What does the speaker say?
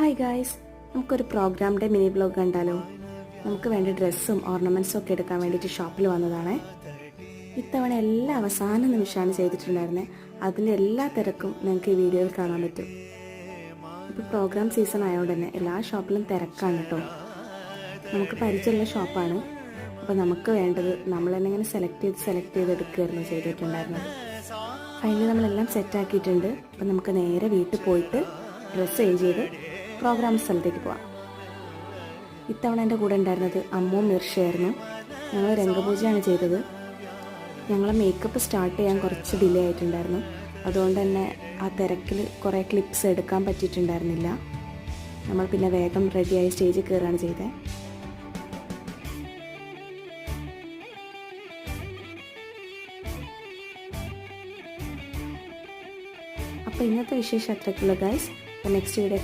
Hi guys, നമുക്കൊരു പ്രോഗ്രാമിൻ്റെ mini vlog കണ്ടാലോ? നമുക്ക് വേണ്ട ഡ്രസ്സും ഓർണമെൻറ്റ്സും ഒക്കെ എടുക്കാൻ വേണ്ടിയിട്ട് ഷോപ്പിൽ വന്നതാണേ. ഇത്തവണ എല്ലാ അവസാന നിമിഷമാണ് ചെയ്തിട്ടുണ്ടായിരുന്നത്. അതിൻ്റെ എല്ലാ തിരക്കും നിങ്ങൾക്ക് ഈ വീഡിയോയിൽ കാണാൻ പറ്റും. ഇപ്പോൾ പ്രോഗ്രാം സീസൺ ആയതുകൊണ്ട് തന്നെ എല്ലാ ഷോപ്പിലും തിരക്കാണ് കേട്ടോ. നമുക്ക് പരിചയമുള്ള ഷോപ്പാണ്. അപ്പോൾ നമുക്ക് വേണ്ടത് നമ്മൾ തന്നെ ഇങ്ങനെ സെലക്ട് ചെയ്ത് എടുക്കുകയായിരുന്നു ചെയ്തിട്ടുണ്ടായിരുന്നത്. ഫൈനലി നമ്മളെല്ലാം സെറ്റാക്കിയിട്ടുണ്ട്. അപ്പോൾ നമുക്ക് നേരെ വീട്ടിൽ പോയിട്ട് ഡ്രസ്സ് ചേഞ്ച് ചെയ്ത് പ്രോഗ്രാം സ്ഥലത്തേക്ക് പോവാം. ഇത്തവണ എൻ്റെ കൂടെ ഉണ്ടായിരുന്നത് അമ്മുവും മിർഷയായിരുന്നു. ഞങ്ങൾ രംഗപൂജയാണ് ചെയ്തത്. ഞങ്ങളെ മേക്കപ്പ് സ്റ്റാർട്ട് ചെയ്യാൻ കുറച്ച് ഡിലേ ആയിട്ടുണ്ടായിരുന്നു. അതുകൊണ്ട് തന്നെ ആ തിരക്കിൽ കുറേ ക്ലിപ്സ് എടുക്കാൻ പറ്റിയിട്ടുണ്ടായിരുന്നില്ല. നമ്മൾ പിന്നെ വേഗം റെഡിയായി സ്റ്റേജിൽ കയറുകയാണ് ചെയ്തത്. അപ്പോൾ ഇന്നത്തെ വിശേഷം അത്രയ്ക്കുള്ള ഗൈസ്. Next video